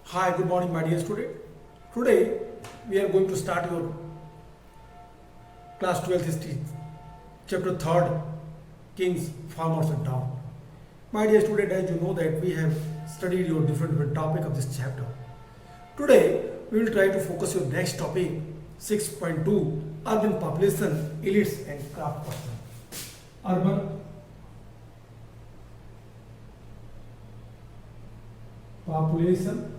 Hi, good morning, my dear student. Today we are going to start your class 12th history, chapter 3rd, Kings, Farmers and Town. My dear student, as you know that we have studied your different topic of this chapter. Today we will try to focus your next topic 6.2 urban population, elites and craft person. Urban population,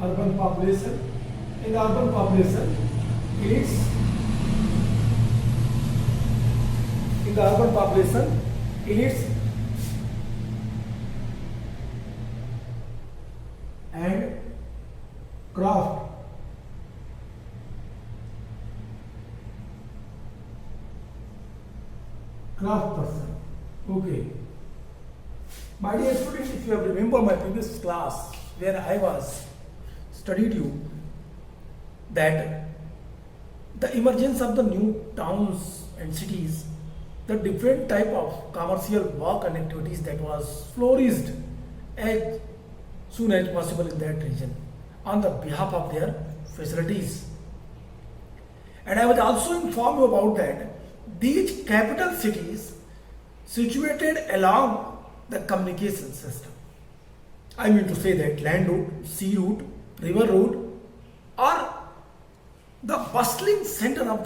urban population. In the urban population, elites. In the urban population, elites and craft person. Okay. My dear students, if you have remember my previous class where I was studied you that the emergence of the new towns and cities, the different type of commercial work and activities that was flourished as soon as possible in that region on the behalf of their facilities. And I was also informed you about that these capital cities situated along the communication system. I mean to say that land route, sea route, river route, or the bustling center of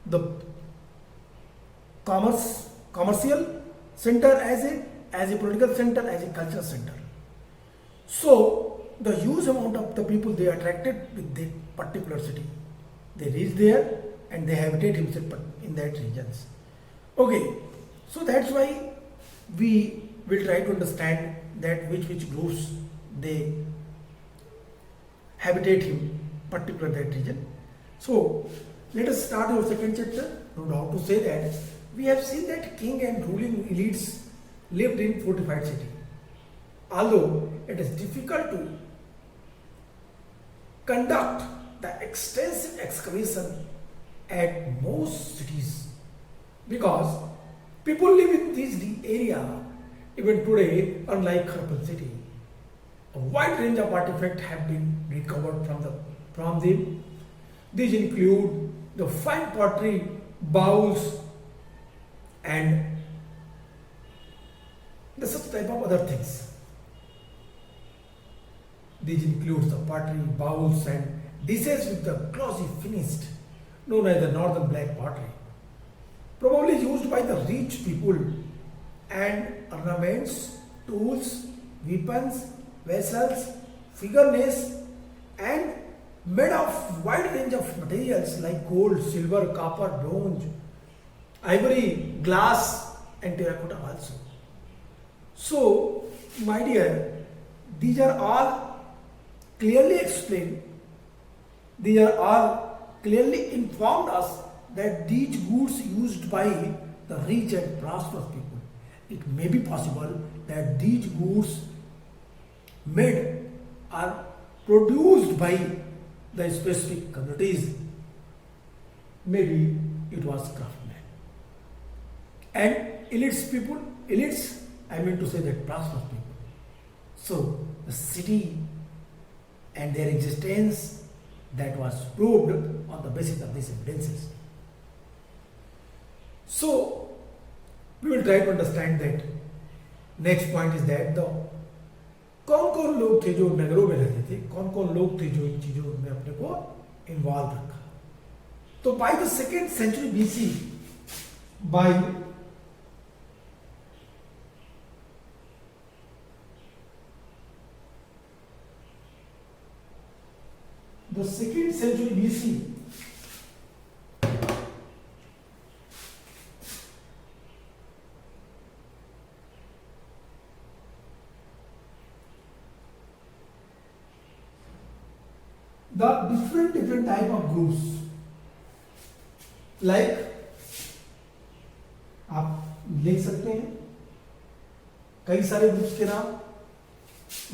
the commercial center as a political center, as a cultural center. So the huge amount of the people they attracted with that particular city, they reach there and they habitate himself in that regions. Okay, so that's why we will try to understand that which groups they habitate him particular that region. So let us start our second chapter. No doubt to say that we have seen that king and ruling elites lived in fortified city. Although it is difficult to conduct the extensive excavation at most cities because people live in this area even today, unlike Harappan city. A wide range of artifacts have been recovered from them. These include the fine pottery, bowls, and the such type of other things. These include the pottery, bowls, and dishes with the glossy finished, known as the northern black pottery, probably used by the rich people, and ornaments, tools, weapons, vessels, figurines, and made of wide range of materials like gold, silver, copper, bronze, ivory, glass, and terracotta also. So, my dear, these are all clearly explained. These are all clearly informed us that these goods used by the rich and prosperous people. It may be possible that these goods made are produced by the specific communities. Maybe it was craftsmen. And elites, I mean to say that prosperous people. So the city and their existence that was proved on the basis of these evidences. So we will try to understand that. Next point is that the कौन कौन लोग थे जो नगरों में रहते थे, कौन कौन लोग थे जो इन चीजों में अपने को इन्वॉल्व रखा. तो by the second century BC, by the 2nd century BC, the different type of groups, like आप लिख सकते हैं कई सारे ग्रुप्स के नाम.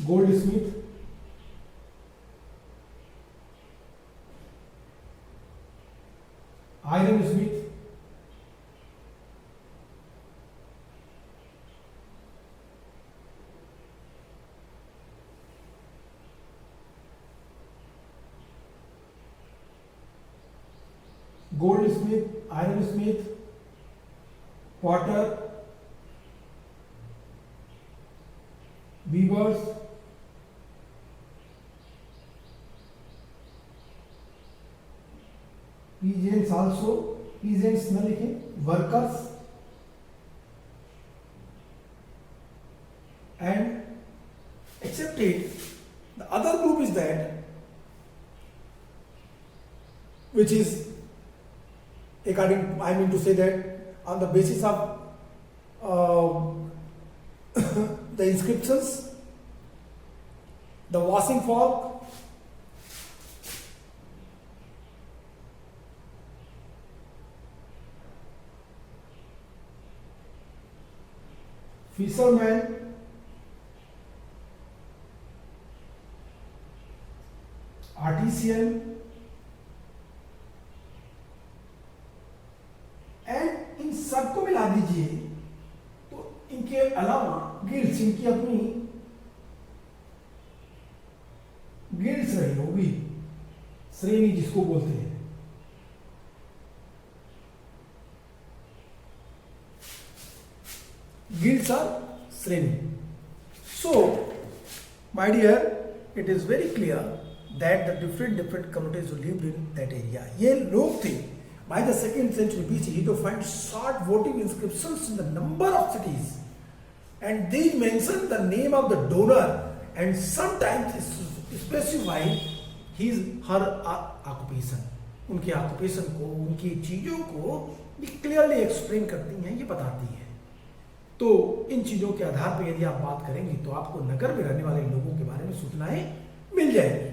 Goldsmith, ironsmith, goldsmith, ironsmith, potter, weavers, peasants also, peasants न लिखें, workers and accepted. The other group is that which is according, I mean to say that on the basis of the inscriptions, the washing folk, fishermen, artisan, and in सबको मिला दीजिए तो इनके अलावा guilds, इनकी अपनी गिल्ड्स रही होगी, श्रेणी जिसको बोलते हैं। गिल्ड्स आर श्रेणी। So my dear, it is very clear that the different communities who lived in that area, ये लोग थे by the 2nd century BCE to find short votive inscriptions in the number of cities, and these mention the name of the donor and sometimes specify his her occupation. उनके occupation को, उनकी चीजों को ये clearly explain करती हैं, ये बताती हैं। तो इन चीजों के आधार पर यदि आप बात करेंगे तो आपको नगर में रहने वाले लोगों के बारे में सूचनाएं मिल जाएंगी।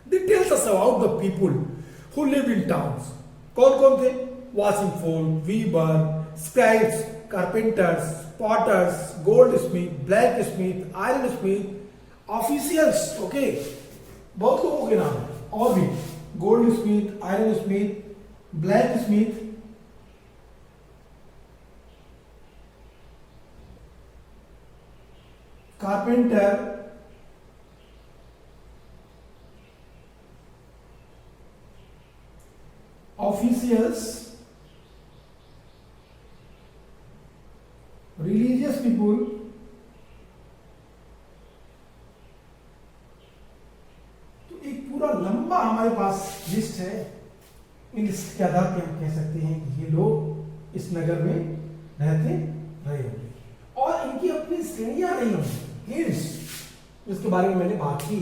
They tells us about the people who lived in towns. कौन कौन थे? Washing folk, weaver, scribes, carpenters, potters, goldsmith, blacksmith, ironsmith, officials. Okay, बहुत लोगों के नाम है और भी, goldsmith, ironsmith, blacksmith, carpenter, officials, religious people, तो एक पूरा लंबा हमारे पास लिस्ट है। इन लिस्ट के आधार पर हम कह सकते हैं कि ये लोग इस नगर में रहते रहे होंगे और इनकी अपनी श्रेणियां रही होंगी, गिल्ड्स, जिसके बारे में मैंने बात की।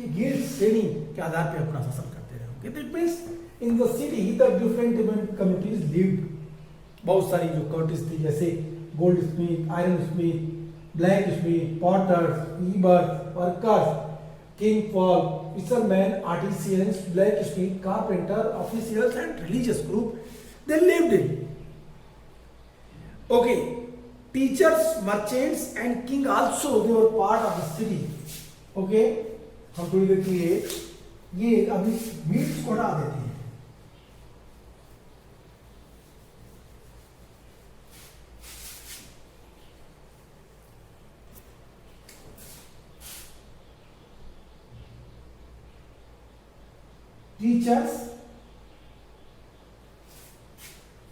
ये गिल्ड श्रेणी के आधार पर अपना शासन करते रहे होंगे। It means in the city the different communities lived, बहुत सारी जो कम्युनिटीज थी, जैसे goldsmith, ironsmith, blacksmith, potters, weavers, workers, king fall, fisherman, artisans, blacksmith, carpenter, officials and religious group, they lived in. Okay, teachers, merchants and king also they were part of the city. Okay, हम थोड़ी देर के लिए ये अभी meets को हटा देते हैं।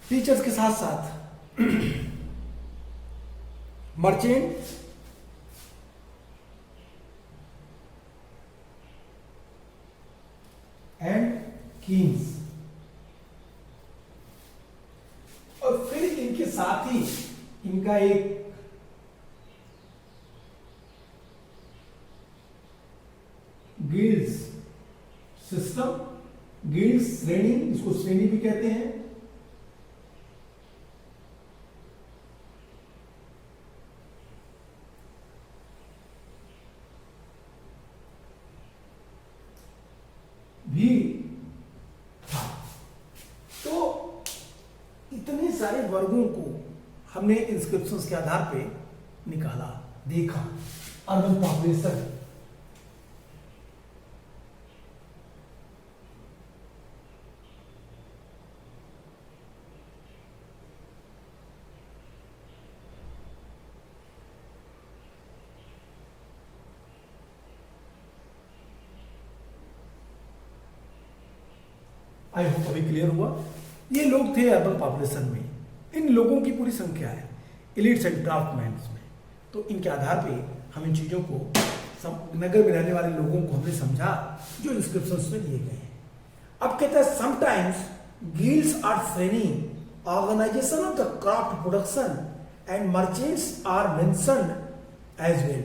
टीचर्स के साथ साथ मर्चेंट, एंड किंग्स, और फिर इनके साथ ही इनका एक गिल्ड्स सिस्टम, गिल्ड्स श्रेणी, इसको श्रेणी भी कहते हैं। भी था। तो इतने सारे वर्गों को हमने इंस्क्रिप्शंस के आधार पे निकाला, देखा। अर्बन पॉपुलेशन, आई होप अभी क्लियर हुआ। ये लोग थे अर्बन पॉपुलेशन में। इन लोगों की पूरी संख्या है एलिट्स एंड ड्राफ्टमैन में। तो इनके आधार पे हम इन चीज़ों को नगर में रहने वाले लोगों को हमने समझा जो इंस्क्रिप्शंस में दिए गए हैं। अब कहते हैं समटाइम्स गिल्ड्स आर श्रेणी organisation of the craft production and merchants are mentioned as well.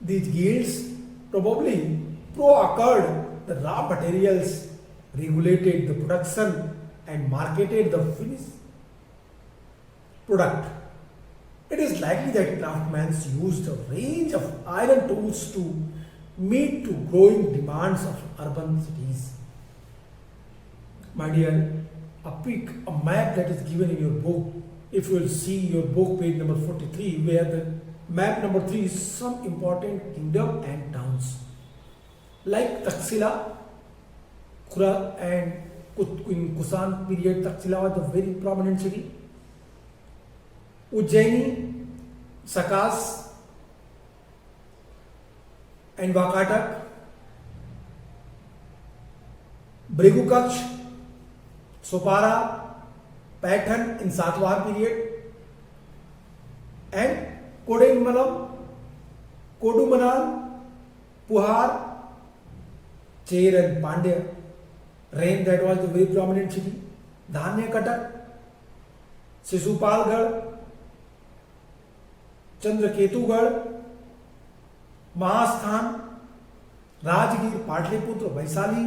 These guilds probably procured the raw materials, regulated the production and marketed the finished product. It is likely that craftsmen used a range of iron tools to meet to growing demands of urban cities. My dear, a map that is given in your book, if you will see your book page number 43, where the map number 3 is some important kingdom and towns like Taxila, Khura and in Kusan period. Taxila was a very prominent city. Ujjaini, Sakas and Wakatak, Brigukach, Sopara, Pathan in Satwar period, and Kodaimalam, Kodumanal, Puhar, Chair and Pandya, Rain, that was the very prominent city. Dhanya Katak, Sisupalgarh, Chandraketugarh, Mahasthan, Rajgir, Patliputra, Vaisali,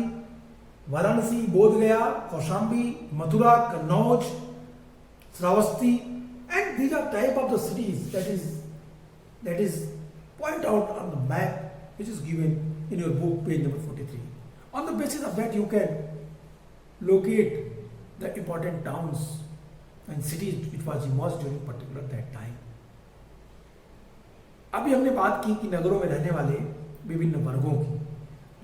Varanasi, Bodh Gaya, Kaushambi, Mathura, Kannauj, Sravasti, and these are type of the cities that is point out on the map which is given in your book page number 43. On the basis of that you can locate the important towns and cities which was emerged during particular that time. अभी हमने बात की कि नगरों में रहने वाले विभिन्न वर्गों की,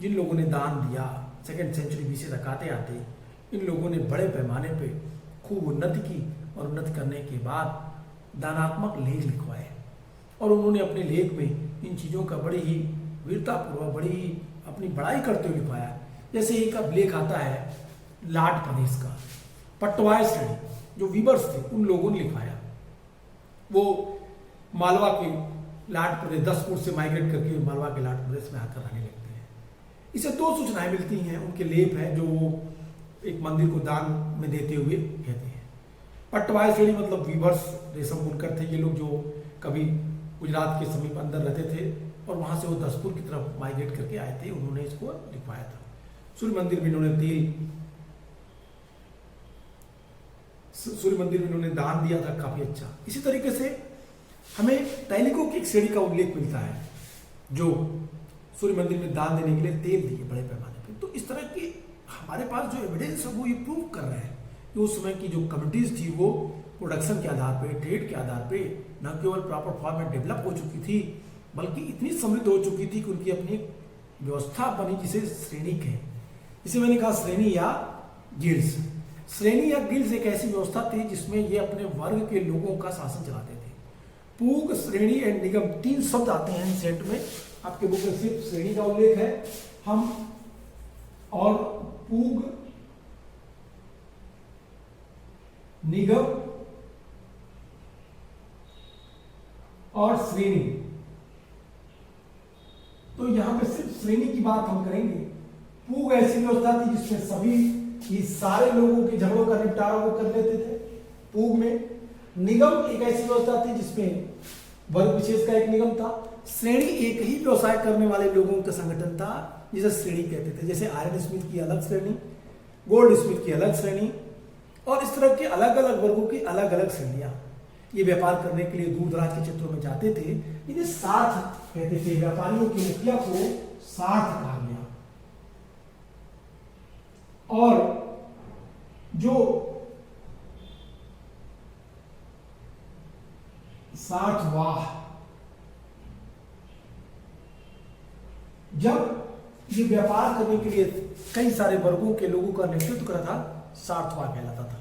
जिन लोगों ने दान दिया, सेकेंड सेंचुरी बीसी तक आते आते इन लोगों ने बड़े पैमाने पे खूब उन्नति की और उन्नति करने के बाद दानात्मक लेख लिखवाए और उन्होंने अपने लेख में इन चीज़ों का बड़ी ही वीरतापूर्वक, बड़ी ही अपनी बड़ाई करते हुए लिखवाया। जैसे एक अब लेख आता है लाट प्रदेश का, पटवाई श्रेणी जो वीवर्स थे उन लोगों ने लिखवाया। वो मालवा के लाट प्रदेश 10 फुट से माइग्रेट करके मालवा के लाट प्रदेश में आकर रहने लगते हैं। इसे 2 सूचनाएं मिलती हैं, उनके लेप हैं जो वो एक मंदिर को दान में देते हुए कहते हैं। पटवाई श्रेणी मतलब वीवर्स, रेशम बुनकर थे ये लोग जो कभी गुजरात के समीप अंदर रहते थे और वहां से वो दसपुर की तरफ माइग्रेट करके आए थे, उन्होंने इसको लिखवाया था। सूर्य मंदिर में इन्होंने दान दिया था, काफी अच्छा। इसी तरीके से हमें तैलिकों की एक श्रेणी का उल्लेख मिलता है जो सूर्य मंदिर में दान देने के लिए तेल दिए बड़े पैमाने पर। तो इस तरह की हमारे पास जो एविडेंस है वो ये प्रूव कर रहे हैं कि उस समय की जो कम्युनिटीज थी वो प्रोडक्शन के आधार पे, ट्रेड के आधार पे न केवल प्रॉपर फॉर्म में डेवलप हो चुकी थी बल्कि इतनी समृद्ध हो चुकी थी कि उनकी अपनी व्यवस्था बनी जिसे श्रेणी कहें। इसे मैंने कहा श्रेणी या गिल्ड्स। श्रेणी या गिल्ड्स एक ऐसी व्यवस्था थी जिसमें ये अपने वर्ग के लोगों का शासन चलाते थे। पूग, श्रेणी एंड निगम 3 शब्द आते हैं सेट में। आपके बुक में सिर्फ श्रेणी का उल्लेख है, हम और पूग, निगम और श्रेणी। तो यहां पे सिर्फ श्रेणी की बात हम करेंगे। पूग ऐसी व्यवस्था थी जिसमें सभी ये सारे लोगों के झगड़ों का निपटारा वो कर लेते थे पूग में। निगम एक ऐसी व्यवस्था थी जिसमें वर्ग विशेष का एक निगम था। श्रेणी एक ही व्यवसाय करने वाले लोगों का संगठन था जिसे श्रेणी कहते थे। जैसे आयरन स्मिथ की अलग श्रेणी, गोल्ड स्मिथ की अलग श्रेणी और इस तरह के अलग अलग वर्गों की अलग अलग श्रेणियां। ये व्यापार करने के लिए दूर दराज के क्षेत्रों में जाते थे। इन्हें साथ कहते थे। व्यापारियों के मुखिया को साथ कहा गया। और जो साठवाह, जब ये व्यापार करने के लिए कई सारे वर्गों के लोगों का नेतृत्व करा था, सार्थवा कहलाता था।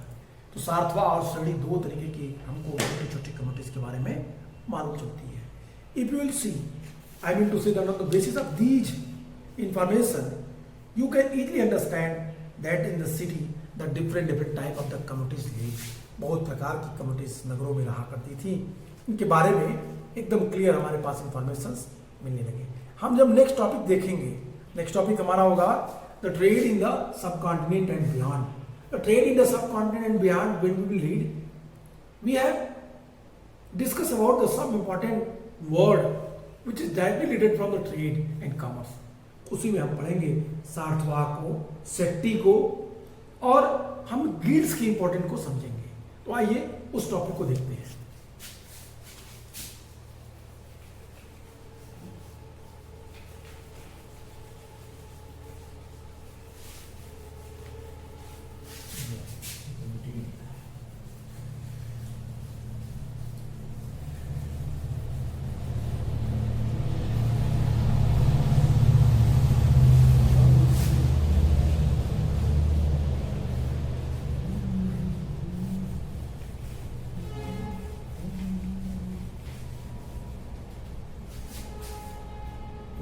तो सार्थवा और श्रेणी 2 तरीके की हमको छोटी छोटी कम्युनिटीज के बारे में मालूम चलती है। If you will see, I mean to say that on the basis of these information you can easily understand that in the city the different different type of the communities live, बहुत प्रकार की communities नगरों में रहा करती थी, इनके बारे में एकदम क्लियर हमारे पास इंफॉर्मेशन मिलने लगे। हम जब नेक्स्ट टॉपिक देखेंगे, नेक्स्ट टॉपिक हमारा होगा the trade in the subcontinent and beyond. The trade in the subcontinent and beyond, when we will read, we have discuss about the some important word which is directly related from the trade and commerce। उसी में हम पढ़ेंगे सार्थवा को, सेट्टी को, और हम guilds की important को समझेंगे। तो आइए उस टॉपिक को देखते हैं।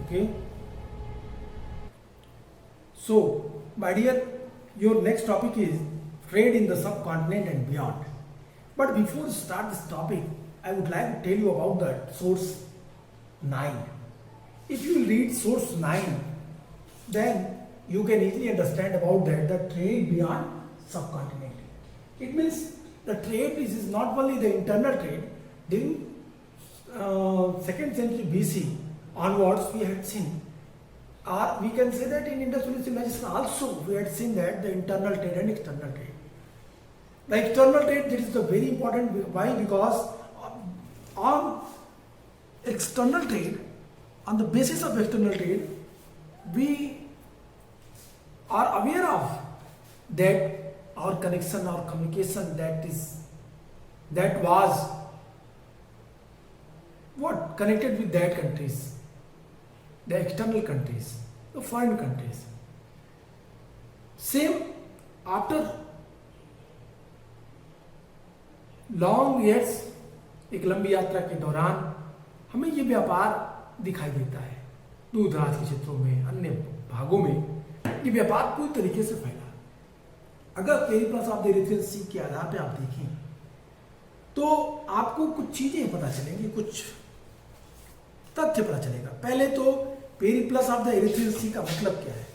Okay, so my dear, your next topic is trade in the subcontinent and beyond. But before we start this topic, I would like to tell you about the source 9. If you read source 9, then you can easily understand about that the trade beyond subcontinent. It means the trade is not only the internal trade. During 2nd century BC onwards, we had seen, or we can say that in industrial civilization also we had seen that the internal trade and external trade. The external trade, that is the very important. Why? Because on external trade, on the basis of external trade, we are aware of that our connection, our communication, that was what connected with that countries, the external countries, the foreign countries. Same after long years, एक लंबी यात्रा के दौरान हमें ये व्यापार दिखाई देता है। दूर दराज के क्षेत्रों में, अन्य भागों में ये व्यापार पूरी तरीके से फैला। अगर पेरिप्लस ऑफ द इरेथ्रियन सी के आधार पे आप देखें तो आपको कुछ चीजें पता चलेंगी, कुछ तथ्य पता चलेगा। पहले तो पेरिप्लस ऑफ द इरेथ्रियन सी का मतलब क्या है?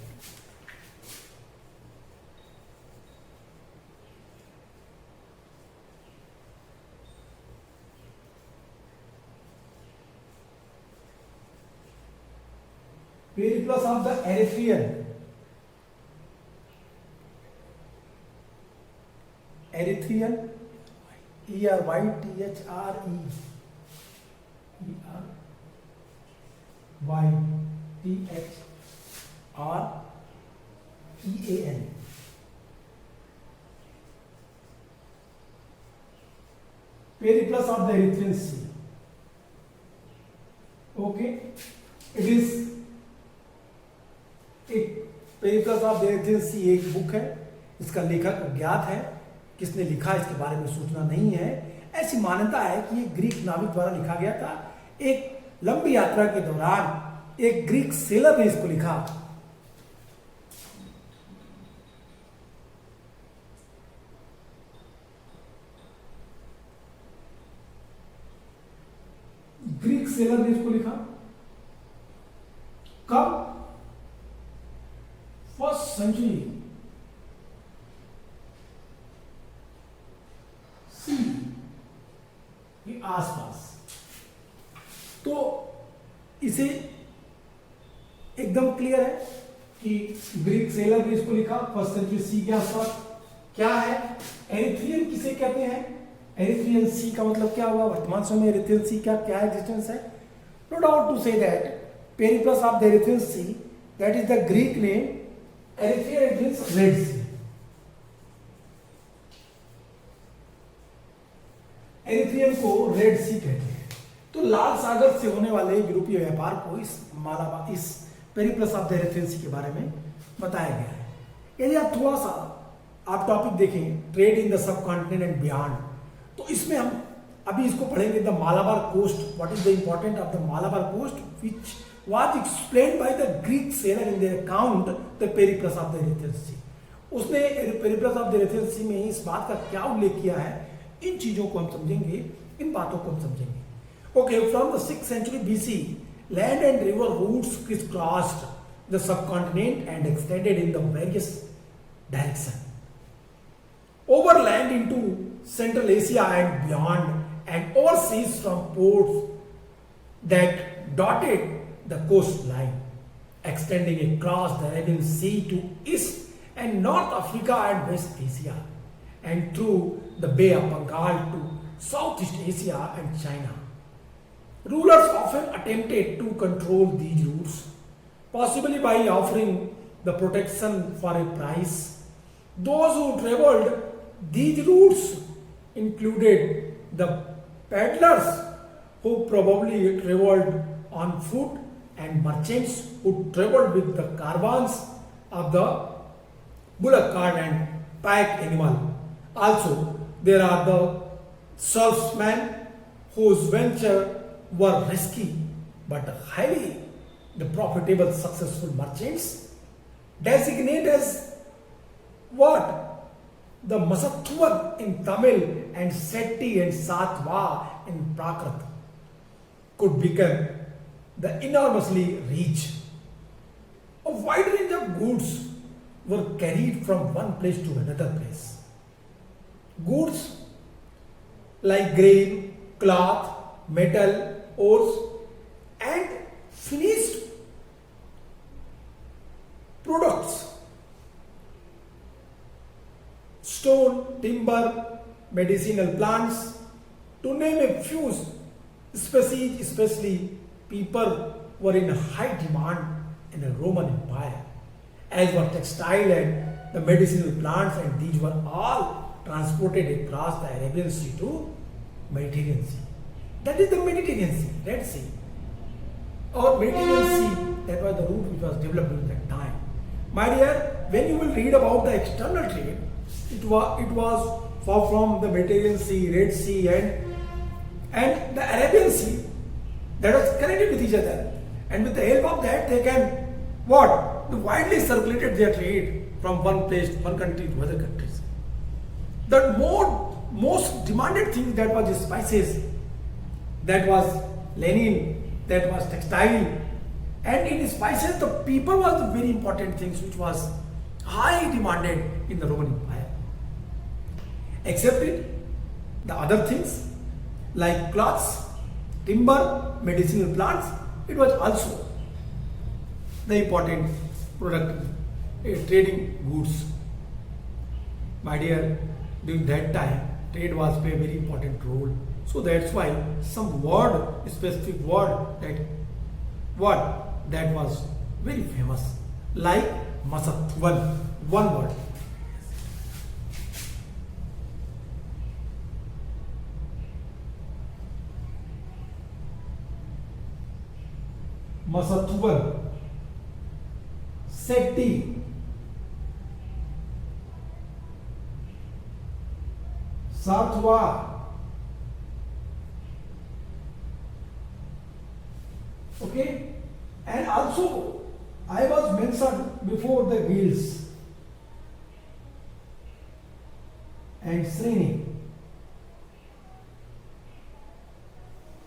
Periplus of the Erythraean, Erythraean, ERYTHRE, ERYTHREAN, Periplus of the Erythraean Sea. Okay, it is एक पेरिप्लस ऑफ द इरेथ्रियन सी एक बुक है, इसका लेखक अज्ञात है, किसने लिखा इसके बारे में सूचना नहीं है। ऐसी मान्यता है कि ये ग्रीक नाविक द्वारा लिखा गया था। एक लंबी यात्रा के दौरान एक ग्रीक सेलर ने इसको लिखा। ग्रीक सेलर ने इसको लिखा कब? फर्स्ट सेंचुरी सी के आसपास। तो इसे एकदम क्लियर है कि ग्रीक सेलर ने इसको लिखा फर्स्ट सेंचुरी सी के आसपास। क्या है एरिथ्रियन, किसे कहते हैं? एरिथ्रियन सी का मतलब क्या हुआ वर्तमान समय में? एरिथ्रियन सी का क्या एग्जिस्टेंस है? No doubt to say that Periplus of the Erythraean Sea, that is the Greek name. Erythraea means Red Sea. Erythraean को रेड सी कहते हैं। तो लाल सागर से होने वाले यूरोपीय व्यापार को इस पेरिप्लस ऑफ द एरिथ्रियन सी के बारे में बताया गया है। यदि आप थोड़ा सा आप टॉपिक देखें trade in the subcontinent and beyond, तो इसमें हम अभी इसको पढ़ेंगे the Malabar coast. What is the important of the Malabar coast which was explained by the Greek sailor in their account the Periplus of the Erythraean Sea। उसने Periplus of the एरेबियन सी में इस बात का क्या उल्लेख किया है, इन चीजों को हम समझेंगे, इन बातों को हम समझेंगे। Okay, from the 6th century BC, land and river routes crisscrossed the subcontinent and extended in the various directions. Overland into Central Asia and beyond, and overseas from ports that dotted the coastline, extending across the Arabian Sea to East and North Africa and West Asia, and through the Bay of Bengal to Southeast Asia and China. Rulers often attempted to control these routes, possibly by offering the protection for a price. Those who traveled these routes included the peddlers, who probably traveled on foot, and merchants who traveled with the caravans of the bullock cart and pack animal. Also, there are the salesmen whose venture were risky but highly the profitable successful merchants, designate as what? The Masathuvan in Tamil and Setti and Satwa in Prakrit could become the enormously rich. A wide range of goods were carried from one place to another place. Goods like grain, cloth, metal, ores, and finished products, stone, timber, medicinal plants, to name a few species, especially people were in high demand in the Roman Empire, as were textile and the medicinal plants, and these were all transported across the Arabian Sea to Mediterranean Sea. That is the Mediterranean Sea, Red Sea. Or Mediterranean Sea, that was the route which was developed in that time. My dear, when you will read about the external trade, it was far from the Mediterranean Sea, Red Sea, and the Arabian Sea, that was connected with each other. And with the help of that, they can, what? They widely circulated their trade from one place, one country to other countries. The most demanded thing, that was the spices, that was linen, that was textile, and in spices the people was the very important things which was highly demanded in the Roman Empire. Except it, the other things like cloths, timber, medicinal plants, it was also the important product, trading goods. My dear, during that time, trade was play a very important role. So that's why some word, specific word, that was very famous, like Masathuvan, one word. Masathuvan, Setti, Satwa. Okay, and also I was mentioned before the guilds and Srini.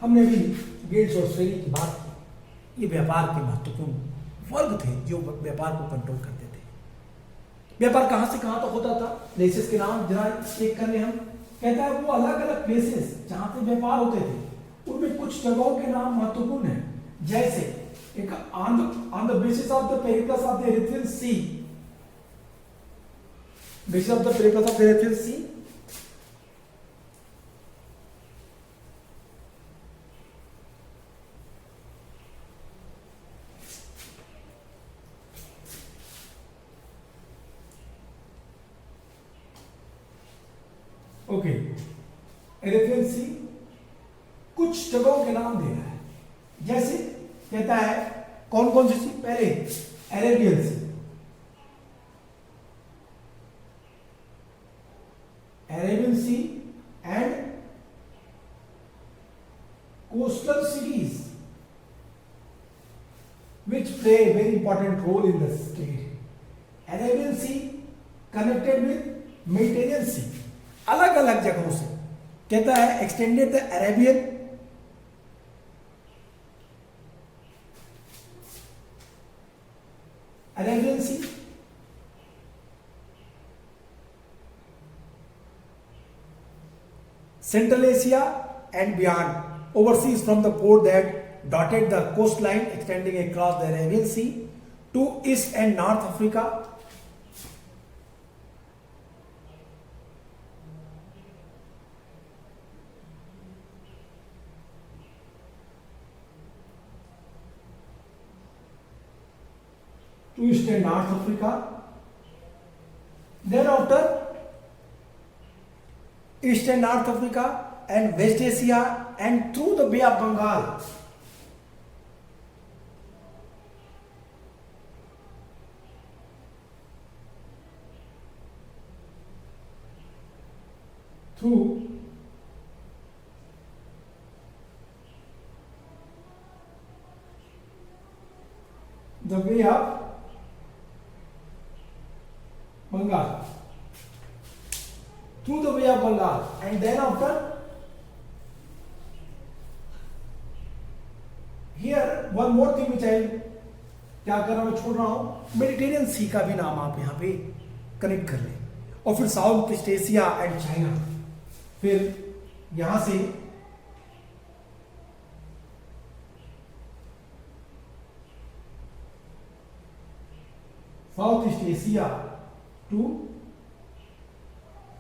हमने भी guilds और श्रेणी की बात की। ये व्यापार के महत्वपूर्ण वर्ग थे जो व्यापार को कंट्रोल करते थे। व्यापार कहां से कहां तक होता था? प्लेसेस के नाम जरा चेक कर ले हम। कहता है वो अलग अलग प्लेसेस जहां पे व्यापार होते थे उनमें कुछ जगहों के नाम महत्वपूर्ण है। जैसे एक on the basis of the periplus of the Erythraean Sea, basis of the periplus of the Erythraean Sea, okay, Erythraean Sea कुछ जगहों के नाम दे रहा है। जैसे कहता है कौन कौन सी सी? पहले Arabian sea, Arabian sea and coastal cities which play a very important role in the state. Arabian Sea connected with Mediterranean Sea, अलग अलग जगहों से। कहता है extended the Arabian Sea, Central Asia and beyond, overseas from the port that dotted the coastline extending across the Arabian Sea to East and North Africa. To East and North Africa. Thereafter, East and North Africa and West Asia and through the Bay of Bengal. Through the Bay of Bengal. Through the Bay of Bengal, and then after, here one more thing which I क्या कर रहा हूं, छोड़ रहा हूं, Mediterranean सी का भी नाम आप यहां पे कनेक्ट कर लें। और फिर South East Asia and China, फिर यहां से South East Asia to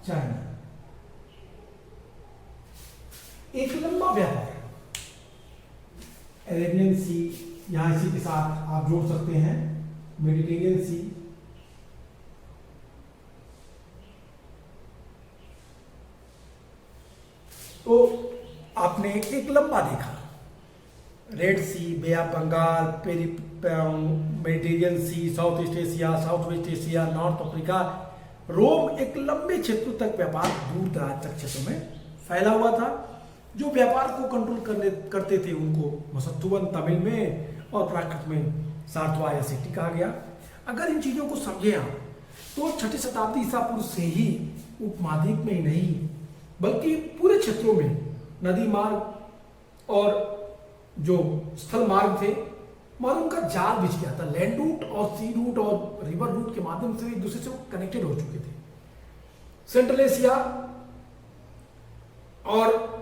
China, एक लंबा व्यापार। अरेबियन सी यहां इसी के साथ आप जोड़ सकते हैं, मेडिटेरियन सी, तो आपने एक लंबा देखा, Red Sea, Bay of Bengal, Mediterranean Sea, South East Asia, South West Asia, North Africa, Rome, एक लंबे क्षेत्र तक व्यापार दूर दराज तक क्षेत्रों में फैला हुआ था। जो व्यापार को कंट्रोल करते थे उनको मसत्तुवन तमिल में और प्राकृत में सार्थवा या सेट्टी कहा गया। अगर इन चीजों को समझे आप तो 6ठी शताब्दी ईसा पूर्व से ही उपमहाद्वीप में ही नहीं बल्कि पूरे क्षेत्रों में नदी मार्ग और जो स्थल मार्ग थे, मानो उनका जाल बिछ गया था। लैंड रूट और सी रूट और रिवर रूट के माध्यम से एक दूसरे से वो कनेक्टेड हो चुके थे। सेंट्रल एशिया और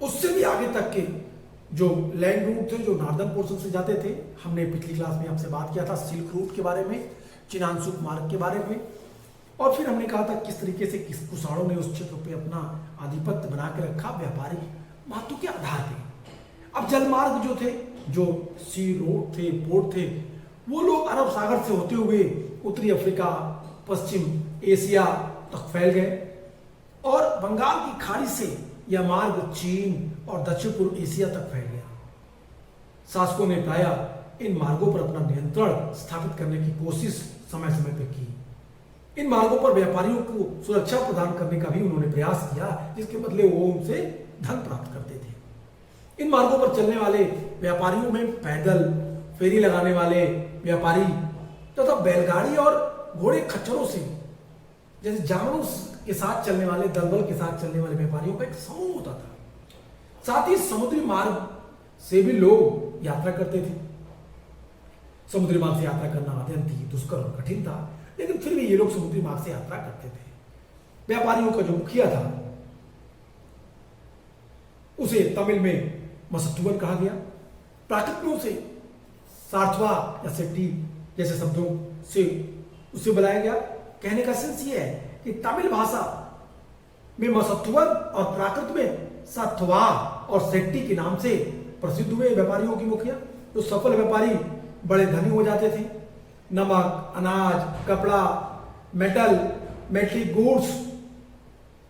उससे भी आगे तक के जो लैंड रूट थे, जो नॉर्दर्न पोर्शन से जाते थे, हमने पिछली क्लास में आपसे बात किया था सिल्क रूट के बारे में, चिनानसुक मार्ग के बारे में, और फिर हमने कहा था किस तरीके से किस कुषाणों ने उस क्षेत्र पे अपना आधिपत्य बना के रखा व्यापारिक महत्व के आधार पे। अब जल मार्ग जो थे, जो सी रोड थे, पोर्ट थे, वो लोग अरब सागर से होते हुए उत्तरी अफ्रीका, पश्चिम एशिया तक फैल गए और बंगाल की खाड़ी से यह मार्ग चीन और दक्षिण पूर्व एशिया तक फैल गया। शासकों ने प्रायः इन मार्गों पर अपना नियंत्रण स्थापित करने की कोशिश समय समय पर की। इन मार्गों पर व्यापारियों को सुरक्षा प्रदान करने का भी उन्होंने प्रयास किया, जिसके बदले वो उनसे धन प्राप्त करते थे। इन मार्गों पर चलने वाले व्यापारियों में पैदल फेरी लगाने वाले व्यापारी तथा बैलगाड़ी और घोड़े खच्चरों से, जैसे जानवरों के साथ चलने वाले, दलदल के साथ चलने वाले व्यापारियों का एक समूह होता था। साथ ही समुद्री मार्ग से भी लोग यात्रा करते थे। समुद्री मार्ग से यात्रा करना अत्यंत ही दुष्कर और कठिन था, लेकिन फिर भी ये लोग समुद्री मार्ग से यात्रा करते थे। व्यापारियों का जो मुखिया था उसे तमिल में मसत्तुवन कहा गया, प्राकृत में उसे सार्थवा या सेट्टी जैसे शब्दों से उसे बुलाया गया। कहने का सेंस ये है कि तमिल भाषा में मसत्तुवन और प्राकृत में सार्थवा और सेट्टी के नाम से प्रसिद्ध हुए व्यापारियों की मुखिया। तो सफल व्यापारी बड़े धनी हो जाते थे। नमक, अनाज, कपड़ा, मेटल, मेटलिक गुड्स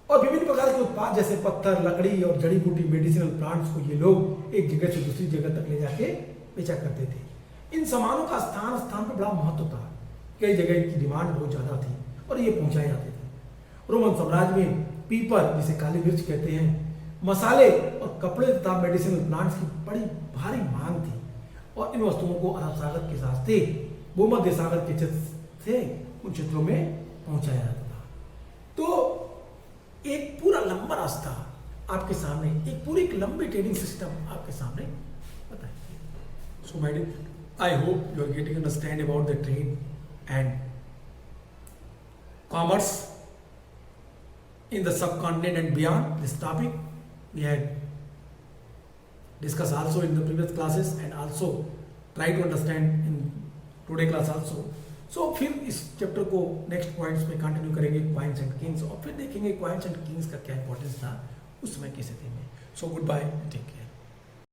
और विभिन्न प्रकार के उत्पाद जैसे पत्थर, लकड़ी और जड़ी बूटी, मेडिसिनल प्लांट्स को ये लोग एक जगह से दूसरी जगह तक ले जाके बेचा करते थे। इन सामानों का स्थान स्थान पर बड़ा महत्व था। कई जगह इनकी डिमांड बहुत ज्यादा थी और ये पहुंचाए जाते थे। रोमन साम्राज्य में पीपर, जिसे काली मिर्च कहते हैं, मसाले और कपड़े तथा मेडिसिनल प्लांट्स की बड़ी भारी मांग थी और इन वस्तुओं को अरब सागर के रास्ते भूमध्य सागर के क्षेत्र से उन क्षेत्रों में पहुंचाया जाता था। तो एक पूरा लंबा रास्ता आपके सामने, एक पूरी एक लंबी ट्रेडिंग सिस्टम आपके सामने बताएंगे। So my dear, I hope you are getting understand about the trade and commerce in the subcontinent and beyond. This topic we had discussed also in the previous classes and also try to understand in today class also. So फिर इस chapter को next points में continue करेंगे, coins and Kings, और फिर देखेंगे coins and Kings का क्या इंपॉर्टेंस था उस समय कैसे थे। So goodbye, take care.